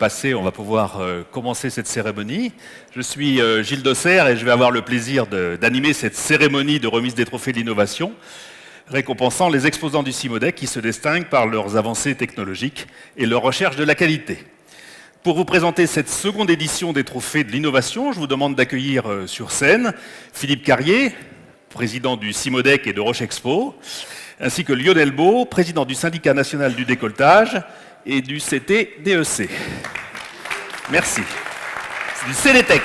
passer, on va pouvoir commencer cette cérémonie. Je suis Gilles Dosser et je vais avoir le plaisir d'animer cette cérémonie de remise des trophées de l'innovation, récompensant les exposants du CIMODEC qui se distinguent par leurs avancées technologiques et leur recherche de la qualité. Pour vous présenter cette seconde édition des trophées de l'innovation, je vous demande d'accueillir sur scène Philippe Carrier, président du CIMODEC et de Rochexpo, ainsi que Lionel Beau, président du syndicat national du décolletage et du CTDEC. Merci. C'est du CDTEC.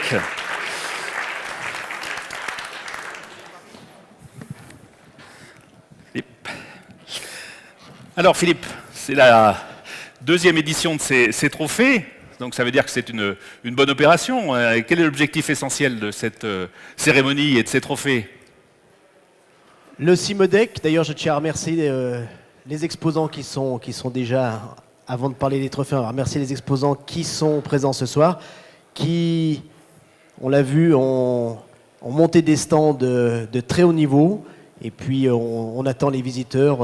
Alors Philippe, c'est la deuxième édition de ces trophées, donc ça veut dire que c'est une bonne opération. Quel est l'objectif essentiel de cette cérémonie et de ces trophées ? Le CIMODEC, d'ailleurs je tiens à remercier les exposants qui sont déjà, avant de parler des trophées, on va remercier les exposants qui sont présents ce soir, qui, on l'a vu, ont monté des stands de très haut niveau, et puis on attend les visiteurs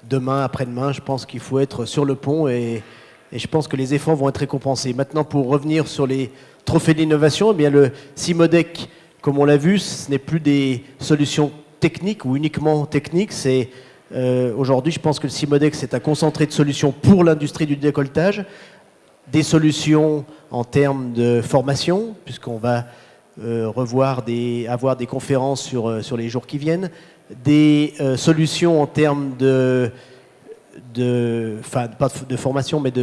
demain, après-demain. Je pense qu'il faut être sur le pont et je pense que les efforts vont être récompensés. Maintenant, pour revenir sur les trophées de l'innovation, eh bien le CIMODEC, comme on l'a vu, ce n'est plus des solutions techniques ou uniquement techniques. C'est aujourd'hui, je pense que le CIMODEC, c'est un concentré de solutions pour l'industrie du décolletage, des solutions en termes de formation, puisqu'on va avoir des conférences sur les jours qui viennent, des solutions en termes pas de formation, mais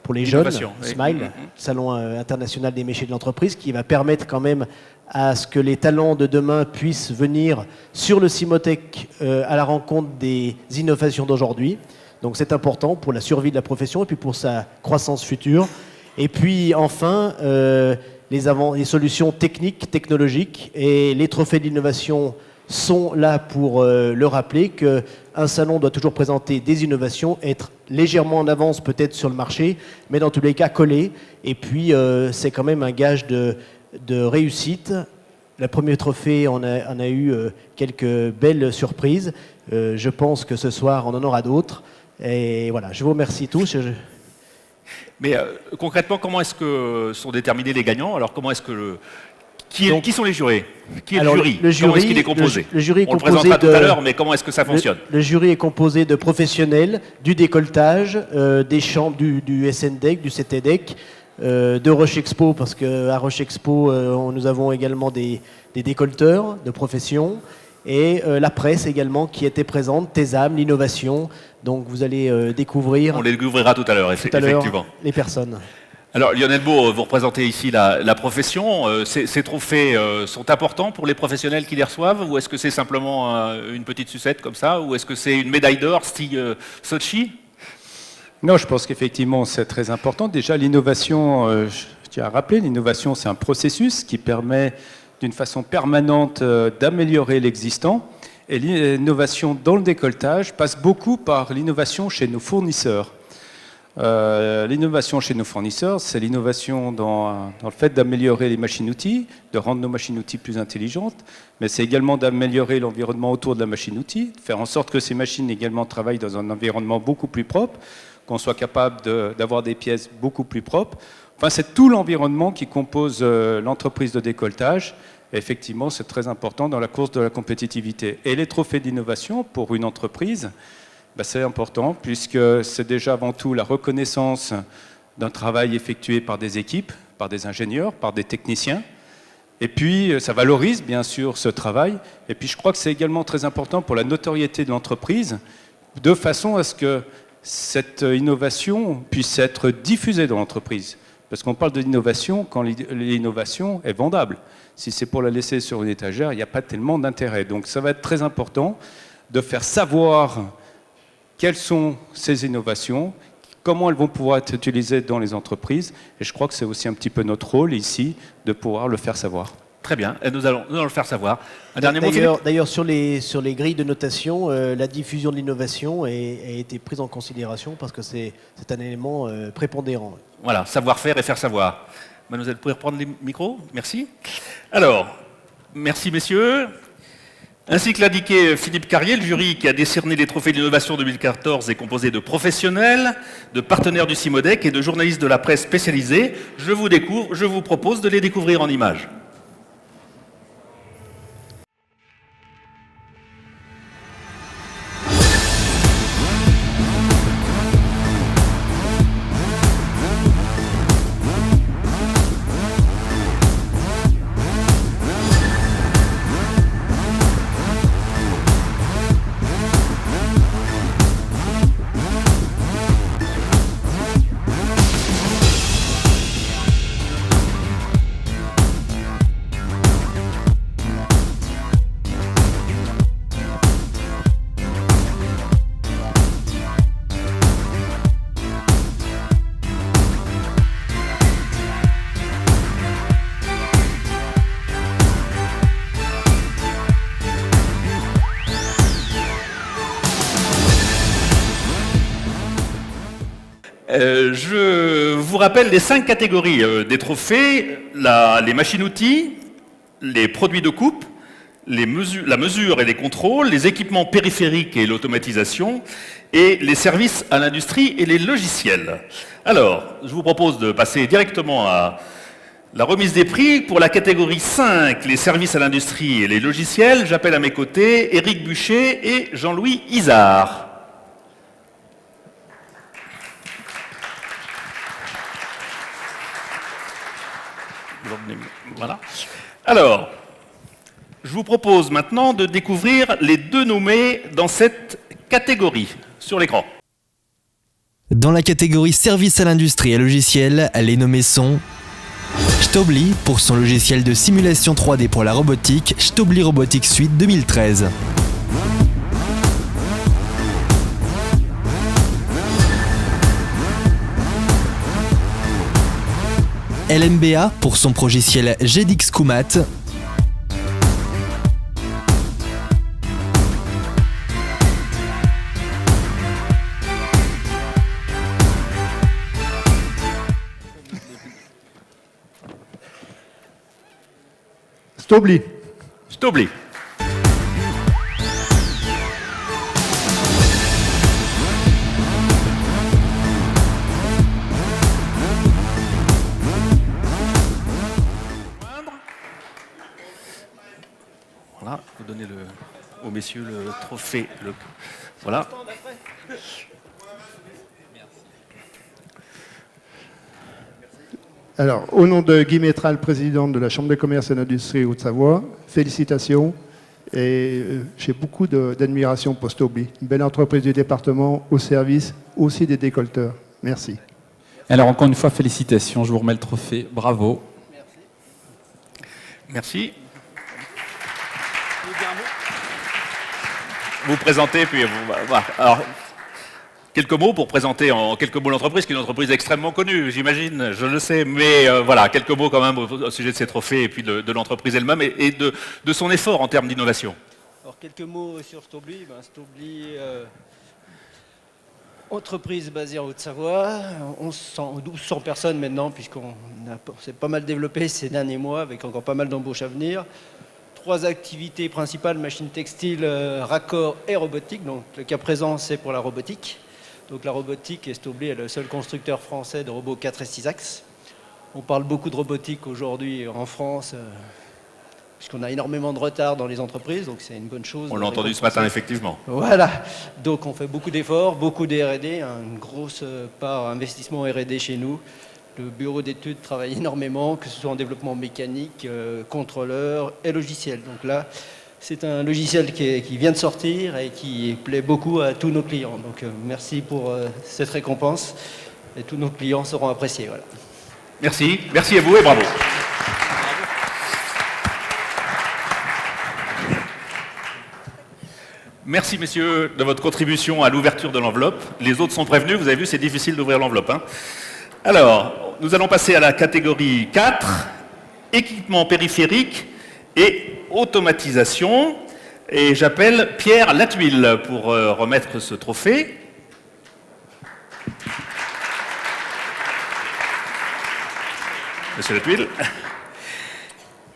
pour les jeunes, SMILE, Salon international des métiers de l'entreprise, qui va permettre quand même à ce que les talents de demain puissent venir sur le CIMODEC à la rencontre des innovations d'aujourd'hui. Donc c'est important pour la survie de la profession et puis pour sa croissance future. Et puis enfin, les solutions techniques, technologiques, et les trophées d'innovation sont là pour le rappeler qu'un salon doit toujours présenter des innovations, être légèrement en avance peut-être sur le marché, mais dans tous les cas collé. Et puis c'est quand même un gage de réussite. Le premier trophée, on a eu quelques belles surprises. Je pense que ce soir, on en aura d'autres. Et voilà, je vous remercie tous. Mais concrètement, comment est-ce que sont déterminés les gagnants? Alors, comment est-ce que qui sont les jurés? Qui est le jury? Comment est-ce qu'il est composé? Le jury est On composé le présentera tout à l'heure, mais comment est-ce que ça fonctionne? Le jury est composé de professionnels du décolletage, des chambres du SNDEC, du CTDEC, de Rochexpo, parce qu'à Rochexpo, nous avons également des décolleteurs de profession, et la presse également qui était présente, TESAM, l'innovation. Donc vous allez découvrir... On les découvrira tout à l'heure, effectivement. Les personnes. Alors Lionel Beau, vous représentez ici la profession. Ces trophées sont importants pour les professionnels qui les reçoivent, ou est-ce que c'est simplement une petite sucette comme ça, ou est-ce que c'est une médaille d'or style Sochi? Non, je pense qu'effectivement c'est très important. Déjà l'innovation, je tiens à rappeler, l'innovation c'est un processus qui permet d'une façon permanente d'améliorer l'existant. Et l'innovation dans le décolletage passe beaucoup par l'innovation chez nos fournisseurs. L'innovation chez nos fournisseurs, c'est l'innovation dans le fait d'améliorer les machines-outils, de rendre nos machines-outils plus intelligentes, mais c'est également d'améliorer l'environnement autour de la machine-outil, de faire en sorte que ces machines également travaillent dans un environnement beaucoup plus propre, qu'on soit capable d'avoir des pièces beaucoup plus propres. Enfin, c'est tout l'environnement qui compose l'entreprise de décolletage. Et effectivement, c'est très important dans la course de la compétitivité. Et les trophées d'innovation pour une entreprise, c'est important puisque c'est déjà avant tout la reconnaissance d'un travail effectué par des équipes, par des ingénieurs, par des techniciens. Et puis, ça valorise bien sûr ce travail. Et puis, je crois que c'est également très important pour la notoriété de l'entreprise, de façon à ce que cette innovation puisse être diffusée dans l'entreprise. Parce qu'on parle de l'innovation quand l'innovation est vendable. Si c'est pour la laisser sur une étagère, il n'y a pas tellement d'intérêt. Donc ça va être très important de faire savoir quelles sont ces innovations, comment elles vont pouvoir être utilisées dans les entreprises. Et je crois que c'est aussi un petit peu notre rôle ici de pouvoir le faire savoir. Très bien, et nous allons le faire savoir. Un dernier mot, Philippe ? D'ailleurs, sur les grilles de notation, la diffusion de l'innovation a été prise en considération parce que c'est un élément prépondérant. Voilà, savoir-faire et faire savoir. Mademoiselle, vous pouvez reprendre les micros? Merci. Alors, merci messieurs. Ainsi que l'indiquait Philippe Carrier, le jury qui a décerné les trophées de l'innovation 2014 est composé de professionnels, de partenaires du CIMODEC et de journalistes de la presse spécialisée. Je vous propose de les découvrir en images. Je vous rappelle les 5 catégories des trophées, les machines-outils, les produits de coupe, la mesure et les contrôles, les équipements périphériques et l'automatisation, et les services à l'industrie et les logiciels. Alors, je vous propose de passer directement à la remise des prix. Pour la catégorie 5, les services à l'industrie et les logiciels, j'appelle à mes côtés Éric Buchet et Jean-Louis Isard. Voilà. Alors, je vous propose maintenant de découvrir les 2 nommés dans cette catégorie sur l'écran. Dans la catégorie services à l'industrie et logiciels, les nommés sont Stobli pour son logiciel de simulation 3D pour la robotique, Stobli Robotics Suite 2013. LMBA pour son progiciel GEDIX Kumat. Stobli. Stobli. Voilà, vous donnez aux messieurs le trophée. Voilà. Alors, au nom de Guy Métral, président de la Chambre de commerce et d'industrie Haute-Savoie, félicitations et j'ai beaucoup d'admiration pour Stobli. Une belle entreprise du département au service aussi des décolteurs. Merci. Alors encore une fois, félicitations, je vous remets le trophée, bravo. Merci. Vous présentez, puis voilà. Alors, quelques mots pour présenter en quelques mots l'entreprise, qui est une entreprise extrêmement connue, j'imagine, je le sais, mais voilà, quelques mots quand même au sujet de ces trophées et puis de l'entreprise elle-même et de son effort en termes d'innovation. Alors quelques mots sur Stobli. Stobli, entreprise basée en Haute-Savoie, 1200 personnes maintenant, puisqu'on s'est pas mal développé ces derniers mois, avec encore pas mal d'embauches à venir. 3 activités principales, machines textiles, raccord et robotique. Donc le cas présent, c'est pour la robotique. Donc la robotique, Stobli est le seul constructeur français de robots 4 et 6 axes. On parle beaucoup de robotique aujourd'hui en France, puisqu'on a énormément de retard dans les entreprises, donc c'est une bonne chose. On l'a entendu ce matin, effectivement. Voilà, donc on fait beaucoup d'efforts, beaucoup de R&D, une grosse part investissement R&D chez nous. Le bureau d'études travaille énormément, que ce soit en développement mécanique, contrôleur et logiciel. Donc là, c'est un logiciel qui vient de sortir et qui plaît beaucoup à tous nos clients. Donc merci pour cette récompense et tous nos clients seront appréciés. Voilà. Merci, merci à vous et bravo. Merci messieurs de votre contribution à l'ouverture de l'enveloppe. Les autres sont prévenus, vous avez vu, c'est difficile d'ouvrir l'enveloppe. Hein. Alors, nous allons passer à la catégorie 4, équipement périphérique et automatisation. Et j'appelle Pierre Latuile pour remettre ce trophée. Monsieur Latuile.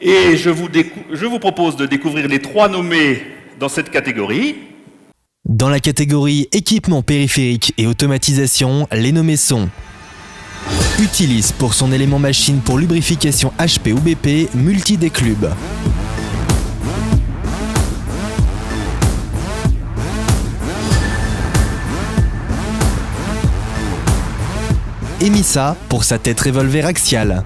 Et je vous propose de découvrir les 3 nommés dans cette catégorie. Dans la catégorie équipement périphérique et automatisation, les nommés sont Utilis pour son élément machine pour lubrification HP ou BP multi-déclube. Emissa pour sa tête revolver axiale.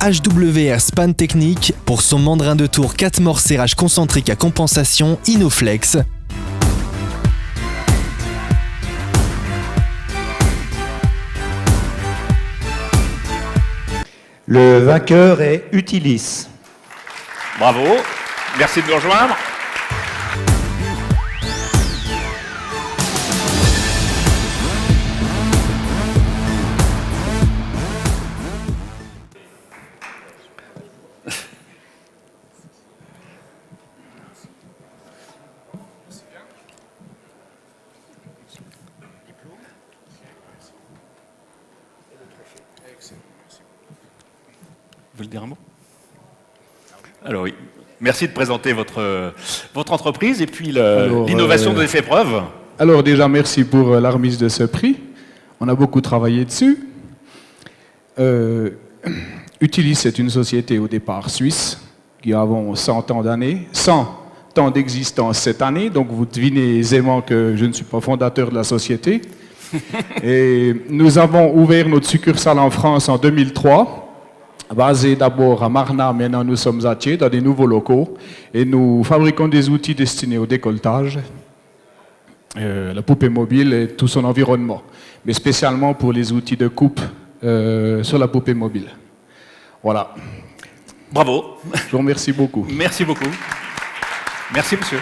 HWR Span Technique pour son mandrin de tour 4 morts serrage concentrique à compensation Inoflex. Le vainqueur est Utilis. Bravo, merci de nous rejoindre. Vous voulez dire un mot? Alors oui, merci de présenter votre entreprise et puis l'innovation de l'effet preuve. Alors déjà, merci pour la remise de ce prix. On a beaucoup travaillé dessus. Utilis est une société au départ suisse qui avons 100 ans d'années, 100 ans d'existence cette année, donc vous devinez aisément que je ne suis pas fondateur de la société. Et nous avons ouvert notre succursale en France en 2003. Basé d'abord à Marna, maintenant nous sommes à Thiers, dans des nouveaux locaux, et nous fabriquons des outils destinés au décolletage, la poupée mobile et tout son environnement, mais spécialement pour les outils de coupe sur la poupée mobile. Voilà. Bravo. Je vous remercie beaucoup. Merci beaucoup. Merci monsieur.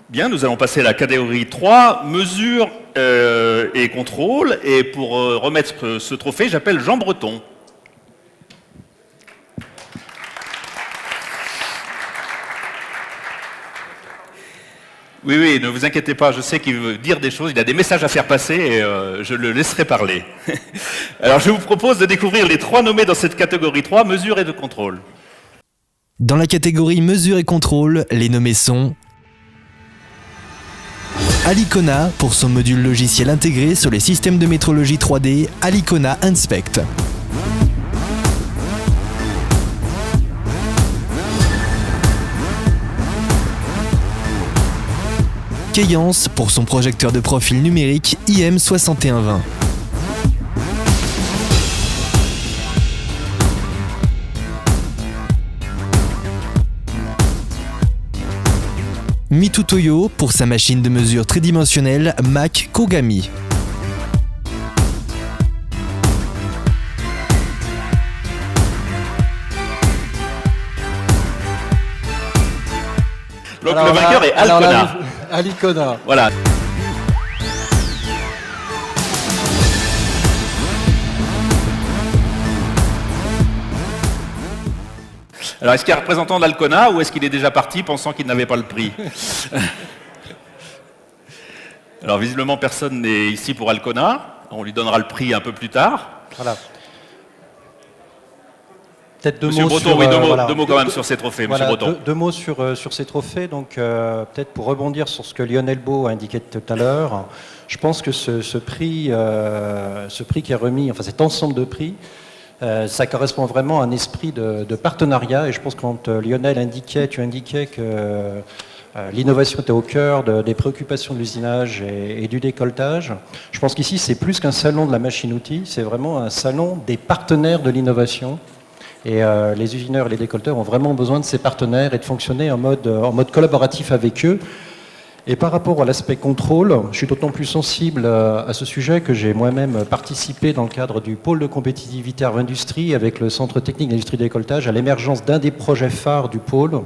Bien, nous allons passer à la catégorie 3, mesures et contrôle. Et pour remettre ce trophée, j'appelle Jean Breton. Oui, ne vous inquiétez pas, je sais qu'il veut dire des choses, il a des messages à faire passer et je le laisserai parler. Alors je vous propose de découvrir les 3 nommés dans cette catégorie 3, mesures et de contrôle. Dans la catégorie mesures et contrôle, les nommés sont Alicona pour son module logiciel intégré sur les systèmes de métrologie 3D Alicona Inspect. Keyence pour son projecteur de profil numérique IM6120. Mitutoyo pour sa machine de mesure tridimensionnelle Mac Kogami. Donc le vainqueur est Alicona. Alicona. Voilà. Alors, est-ce qu'il y a un représentant d'Alcona ou est-ce qu'il est déjà parti pensant qu'il n'avait pas le prix? Alors, visiblement, personne n'est ici pour Alcona. On lui donnera le prix un peu plus tard. Voilà. Peut-être deux Monsieur mots Breton, sur, oui, voilà. deux mots quand même sur ces trophées, Voilà, Monsieur Breton. deux mots sur ces trophées. Donc, peut-être pour rebondir sur ce que Lionel Beau a indiqué tout à l'heure, je pense que ce prix qui est remis, enfin cet ensemble de prix, ça correspond vraiment à un esprit de partenariat. Et je pense que quand Lionel tu indiquais que l'innovation était au cœur des préoccupations de l'usinage et du décolletage. Je pense qu'ici, c'est plus qu'un salon de la machine-outil, c'est vraiment un salon des partenaires de l'innovation. Et les usineurs et les décolleteurs ont vraiment besoin de ces partenaires et de fonctionner en mode collaboratif avec eux. Et par rapport à l'aspect contrôle, je suis d'autant plus sensible à ce sujet que j'ai moi-même participé dans le cadre du pôle de compétitivité Arve-Industrie avec le Centre technique d'industrie de décolletage à l'émergence d'un des projets phares du pôle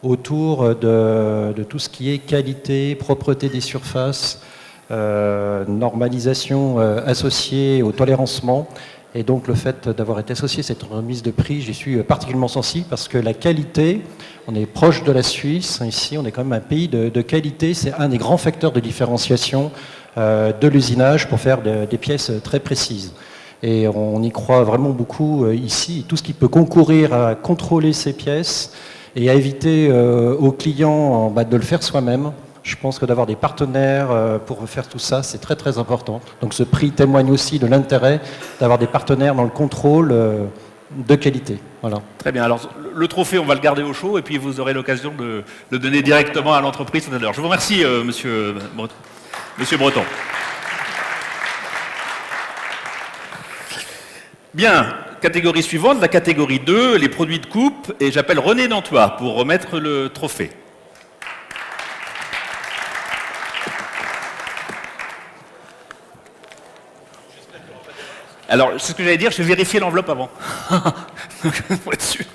autour de tout ce qui est qualité, propreté des surfaces, normalisation associée au tolérancement. Et donc le fait d'avoir été associé à cette remise de prix, j'y suis particulièrement sensible parce que la qualité, on est proche de la Suisse, ici on est quand même un pays de qualité, c'est un des grands facteurs de différenciation de l'usinage pour faire des pièces très précises. Et on y croit vraiment beaucoup ici, tout ce qui peut concourir à contrôler ces pièces et à éviter aux clients de le faire soi-même. Je pense que d'avoir des partenaires pour faire tout ça, c'est très très important. Donc ce prix témoigne aussi de l'intérêt d'avoir des partenaires dans le contrôle de qualité. Voilà. Très bien. Alors, le trophée, on va le garder au chaud et puis vous aurez l'occasion de le donner directement à l'entreprise tout à l'heure. Je vous remercie, monsieur Breton. Bien. Catégorie suivante, la catégorie 2, les produits de coupe. Et j'appelle René Nantois pour remettre le trophée. Alors, c'est ce que j'allais dire, je vais vérifier l'enveloppe avant. Pour être sûr.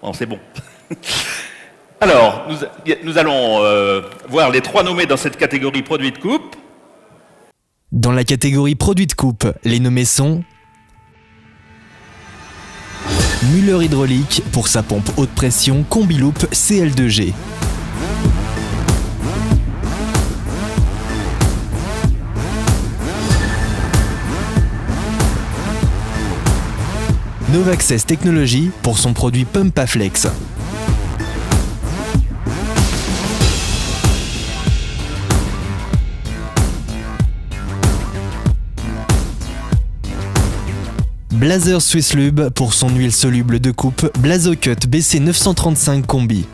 Bon, c'est bon. Alors, nous allons voir les 3 nommés dans cette catégorie produits de coupe. Dans la catégorie produits de coupe, les nommés sont Müller Hydraulique pour sa pompe haute pression Combi-Loop CL2G. Novaccess Technologies pour son produit Pumpaflex. Blazer Swiss Lube pour son huile soluble de coupe Blazocut BC 935 Combi.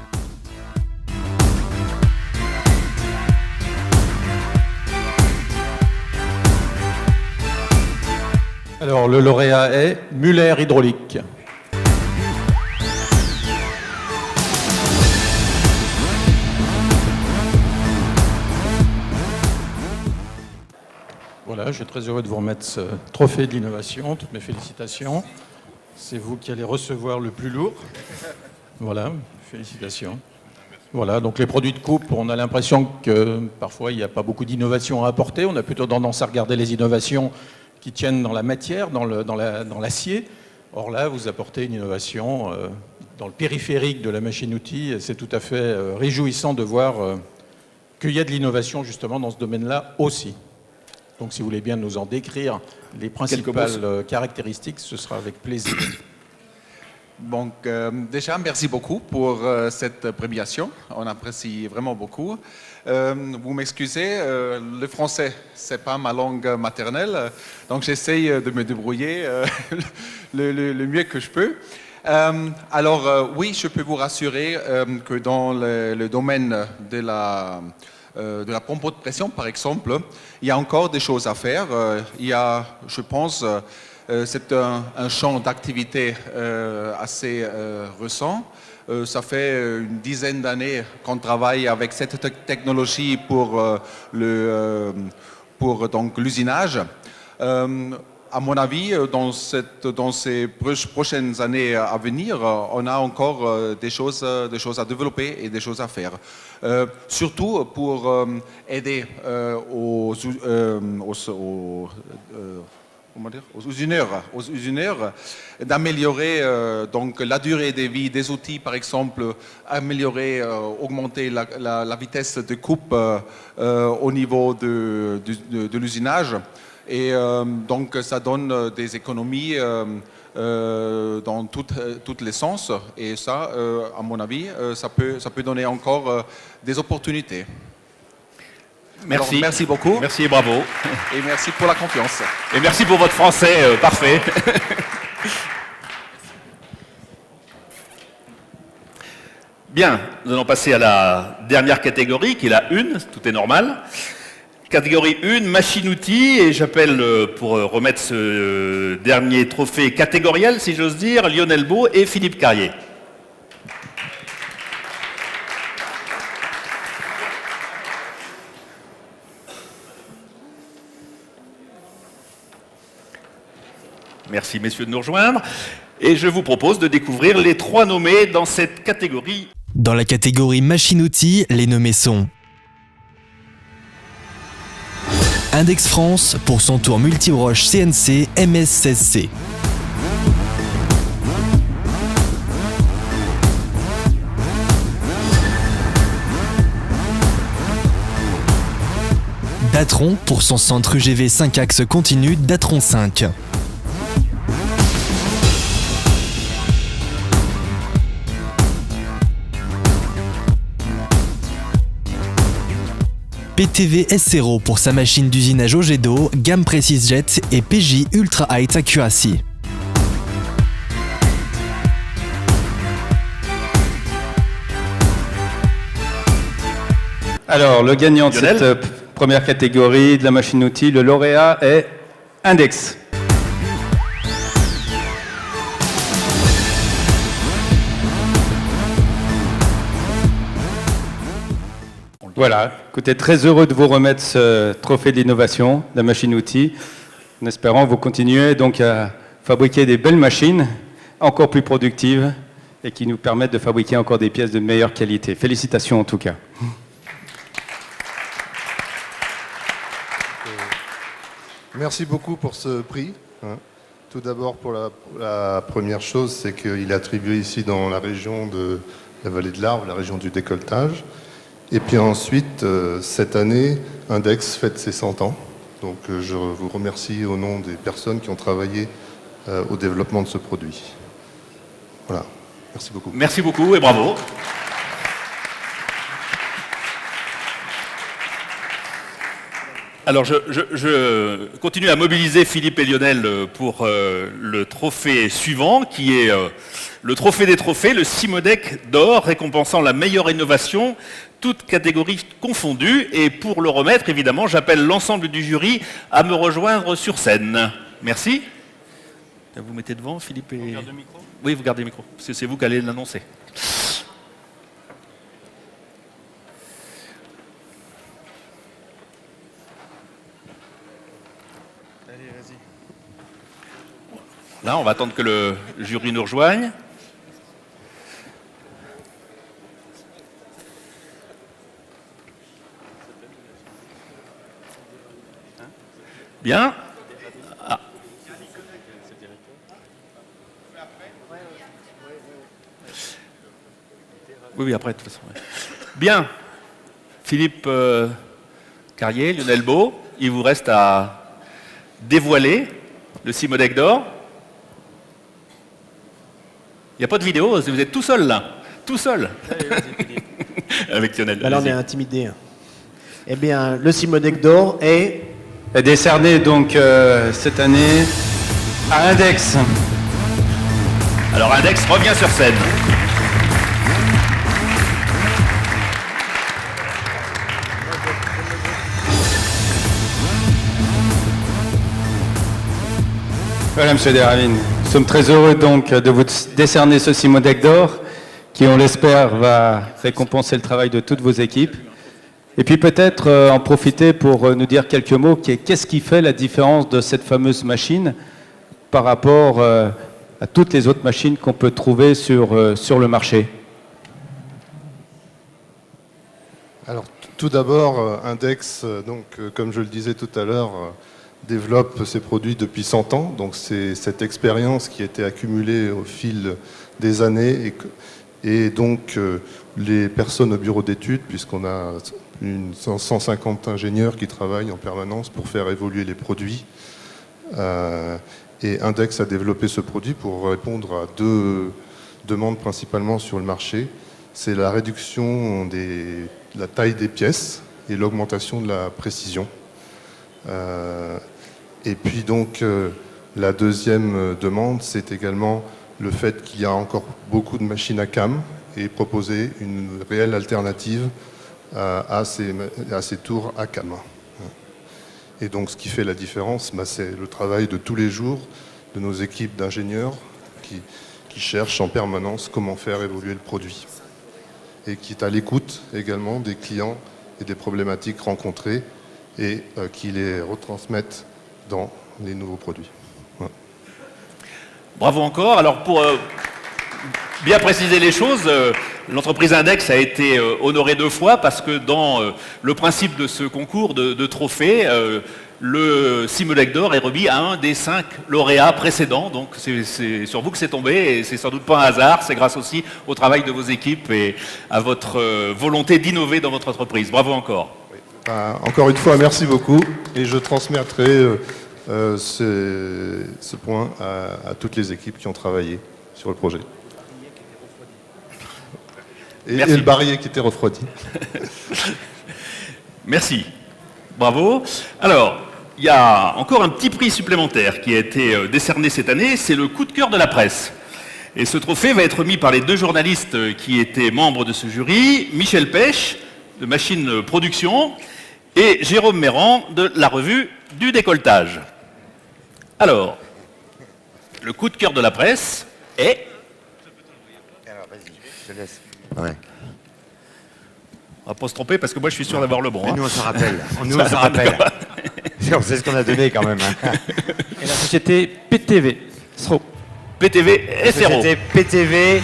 Alors le lauréat est Müller Hydraulique. Voilà, je suis très heureux de vous remettre ce trophée de l'innovation, toutes mes félicitations. C'est vous qui allez recevoir le plus lourd. Voilà, félicitations. Voilà, donc les produits de coupe, on a l'impression que parfois il n'y a pas beaucoup d'innovation à apporter. On a plutôt tendance à regarder les innovations qui tiennent dans la matière, dans l'acier. Or là, vous apportez une innovation dans le périphérique de la machine-outil. C'est tout à fait réjouissant de voir qu'il y a de l'innovation justement dans ce domaine-là aussi. Donc si vous voulez bien nous en décrire les principales caractéristiques, ce sera avec plaisir. Donc déjà, merci beaucoup pour cette premiation. On apprécie vraiment beaucoup. Vous m'excusez, le français, c'est pas ma langue maternelle, donc j'essaye de me débrouiller le mieux que je peux. Alors oui, je peux vous rassurer que dans le domaine de la pompe haute pression, par exemple, il y a encore des choses à faire. Il y a, je pense, c'est un champ d'activité assez récent. Ça fait une dizaine d'années qu'on travaille avec cette technologie pour donc l'usinage. À mon avis, dans ces prochaines années à venir, on a encore des choses à développer et des choses à faire. Surtout pour aider aux usineurs d'améliorer donc la durée de vie des outils, par exemple, améliorer, augmenter la vitesse de coupe au niveau de l'usinage. Et donc ça donne des économies dans tous les sens. Et ça, à mon avis, ça peut donner encore des opportunités. Merci. Alors, merci beaucoup. Merci et bravo. Et merci pour la confiance. Et merci pour votre français parfait. Bien, nous allons passer à la dernière catégorie, qui est la 1, tout est normal. Catégorie 1, machine-outil, et j'appelle pour remettre ce dernier trophée catégoriel, si j'ose dire, Lionel Beau et Philippe Carrier. Merci messieurs de nous rejoindre. Et je vous propose de découvrir les 3 nommés dans cette catégorie. Dans la catégorie machine-outil, les nommés sont Index France pour son tour multibroche CNC MS16C. Datron pour son centre UGV 5 axes continu Datron 5. PTV S0 pour sa machine d'usinage au jet d'eau, gamme Precise Jet et PJ Ultra Height Accuracy. Alors, le gagnant de Lionel. cette première catégorie de la machine-outil, le lauréat est Index. Voilà, écoutez, très heureux de vous remettre ce trophée d'innovation de la machine-outil, en espérant vous continuer donc à fabriquer des belles machines, encore plus productives, et qui nous permettent de fabriquer encore des pièces de meilleure qualité. Félicitations en tout cas. Merci beaucoup pour ce prix. Tout d'abord, pour la première chose, c'est qu'il est attribué ici dans la région de la vallée de l'Arve, la région du décolletage. Et puis ensuite, cette année, Index fête ses 100 ans. Donc je vous remercie au nom des personnes qui ont travaillé au développement de ce produit. Voilà, merci beaucoup. Merci beaucoup et bravo. Alors je continue à mobiliser Philippe et Lionel pour le trophée suivant, qui est le trophée des trophées, le Simodec d'or, récompensant la meilleure innovation, toutes catégories confondues. Et pour le remettre, évidemment, j'appelle l'ensemble du jury à me rejoindre sur scène. Merci. Vous mettez devant, Philippe et... Vous gardez le micro ? Oui, vous gardez le micro, parce que c'est vous qui allez l'annoncer. Là, on va attendre que le jury nous rejoigne. Bien. Ah. Oui, après, de toute façon. Ouais. Bien. Philippe Carrier, Lionel Beau, il vous reste à dévoiler le Simodec d'or. Il n'y a pas de vidéo, vous êtes tout seul là, tout seul. Avec Lionel. Là, on est intimidé. Eh bien, le Simodec d'or est Décerné donc cette année à Index. Alors Index revient sur scène. Voilà, Monsieur Deravine. Nous sommes très heureux donc de vous décerner ce Simodec d'or, qui, on l'espère, va récompenser le travail de toutes vos équipes. Et puis peut-être en profiter pour nous dire quelques mots. Qu'est-ce qui fait la différence de cette fameuse machine par rapport à toutes les autres machines qu'on peut trouver sur le marché? Alors, tout d'abord, Index, donc, comme je le disais tout à l'heure, développe ses produits depuis 100 ans. Donc, c'est cette expérience qui a été accumulée au fil des années et donc les personnes au bureau d'études, puisqu'on a 150 ingénieurs qui travaillent en permanence pour faire évoluer les produits. Et Index a développé ce produit pour répondre à deux demandes principalement sur le marché. C'est la réduction de la taille des pièces et l'augmentation de la précision. Et puis donc la deuxième demande, c'est également le fait qu'il y a encore beaucoup de machines à cam et proposer une réelle alternative à ces tours à cam. Et donc ce qui fait la différence, c'est le travail de tous les jours de nos équipes d'ingénieurs qui cherchent en permanence comment faire évoluer le produit et qui est à l'écoute également des clients et des problématiques rencontrées et qui les retransmettent dans les nouveaux produits. Voilà. Bravo encore. Alors pour bien préciser les choses, l'entreprise Index a été honorée 2 fois parce que dans le principe de ce concours de trophées, le Simodec d'or est remis à un des 5 lauréats précédents. Donc c'est sur vous que c'est tombé et c'est sans doute pas un hasard. C'est grâce aussi au travail de vos équipes et à votre volonté d'innover dans votre entreprise. Bravo encore. Encore une fois, merci beaucoup. Et je transmettrai ce point à toutes les équipes qui ont travaillé sur le projet. Et le barillet qui était refroidi. Merci. Bravo. Alors, il y a encore un petit prix supplémentaire qui a été décerné cette année, c'est le coup de cœur de la presse. Et ce trophée va être remis par les 2 journalistes qui étaient membres de ce jury, Michel Pêche, de Machine Production, et Jérôme Méran, de la revue du décolletage. Alors, le coup de cœur de la presse est... Alors, vas-y, je te laisse. Ouais. On va pas se tromper parce que moi je suis sûr d'avoir le bon. Mais nous on s'en rappelle. Nous on s'en rappelle. On sait ce qu'on a donné quand même. Hein. Et la société PTV. SRO. PTV et SRO. C'était PTV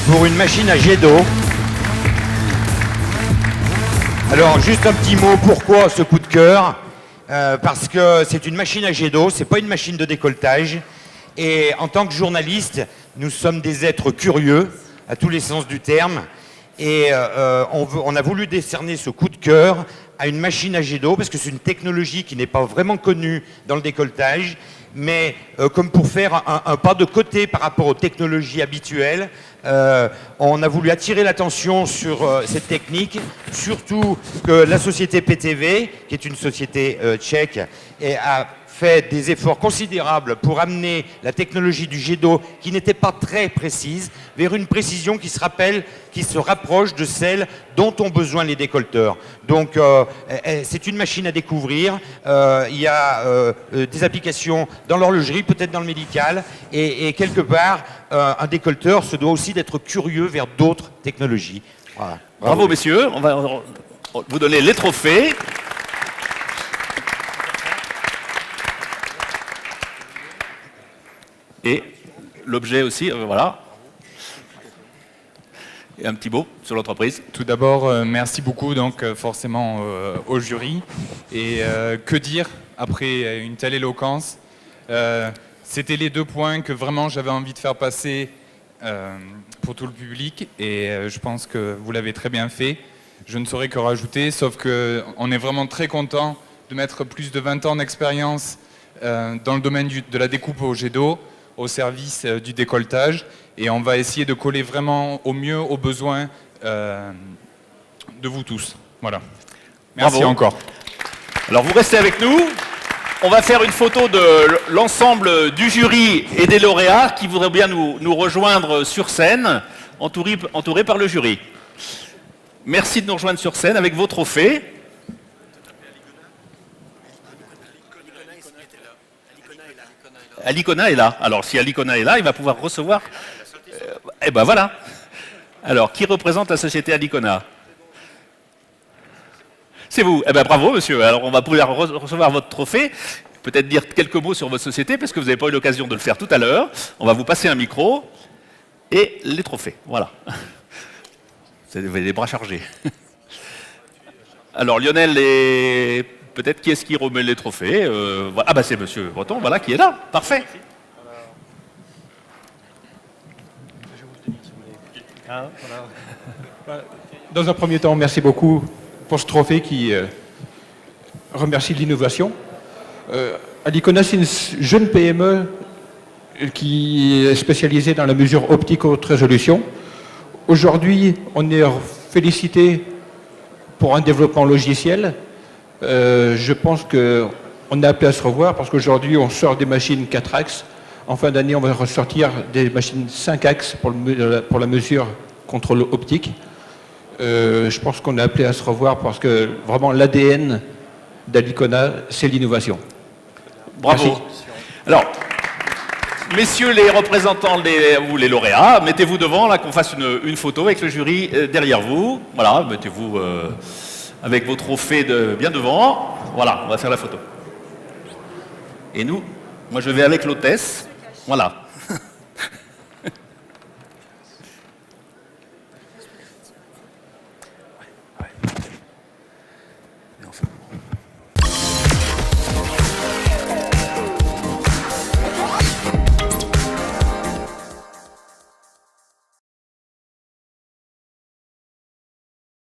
pour une machine à jet d'eau. Alors juste un petit mot, pourquoi ce coup de cœur parce que c'est une machine à jet d'eau, c'est pas une machine de décolletage. Et en tant que journaliste, nous sommes des êtres curieux, à tous les sens du terme. Et on a voulu décerner ce coup de cœur à une machine à jet d'eau parce que c'est une technologie qui n'est pas vraiment connue dans le décolletage, mais comme pour faire un pas de côté par rapport aux technologies habituelles, on a voulu attirer l'attention sur cette technique, surtout que la société PTV, qui est une société tchèque, a fait des efforts considérables pour amener la technologie du jet d'eau, qui n'était pas très précise, vers une précision qui se rapproche de celle dont ont besoin les décolleteurs. Donc c'est une machine à découvrir. Il y a des applications dans l'horlogerie, peut-être dans le médical, et quelque part, un décolleteur se doit aussi d'être curieux vers d'autres technologies. Voilà. Bravo messieurs, on va vous donner les trophées. Et l'objet aussi, voilà. Et un petit mot sur l'entreprise. Tout d'abord, merci beaucoup donc forcément au jury. Et que dire après une telle éloquence c'était les 2 points que vraiment j'avais envie de faire passer pour tout le public. Et je pense que vous l'avez très bien fait. Je ne saurais que rajouter, sauf qu'on est vraiment très content de mettre plus de 20 ans d'expérience dans le domaine de la découpe au jet d'eau, au service du décolletage, et on va essayer de coller vraiment au mieux aux besoins de vous tous. Voilà. Merci encore. Alors vous restez avec nous. On va faire une photo de l'ensemble du jury et des lauréats qui voudraient bien nous rejoindre sur scène, entourés par le jury. Merci de nous rejoindre sur scène avec vos trophées. Alicona est là. Alors, si Alicona est là, il va pouvoir recevoir... eh ben voilà. Alors, qui représente la société Alicona? C'est vous. Eh ben bravo, monsieur. Alors, on va pouvoir recevoir votre trophée. Peut-être dire quelques mots sur votre société, parce que vous n'avez pas eu l'occasion de le faire tout à l'heure. On va vous passer un micro et les trophées. Voilà. Vous avez les bras chargés. Alors, Lionel est... Peut-être qui est-ce qui remet les trophées voilà. Ah bah c'est monsieur Breton, voilà, qui est là. Parfait. Dans un premier temps, merci beaucoup pour ce trophée qui remercie de l'innovation. Alicona, c'est une jeune PME qui est spécialisée dans la mesure optique haute résolution. Aujourd'hui, on est félicité pour un développement logiciel. Je pense qu'on est appelé à se revoir parce qu'aujourd'hui on sort des machines 4 axes. En fin d'année on va ressortir des machines 5 axes pour la mesure contrôle optique. Je pense qu'on est appelé à se revoir parce que vraiment l'ADN d'Alicona c'est l'innovation. Bravo. Merci. Alors, messieurs les représentants, vous les lauréats, mettez-vous devant là qu'on fasse une photo avec le jury derrière vous. Voilà, mettez-vous... avec vos trophées bien devant. Voilà, on va faire la photo. Et nous, moi je vais avec l'hôtesse. Voilà.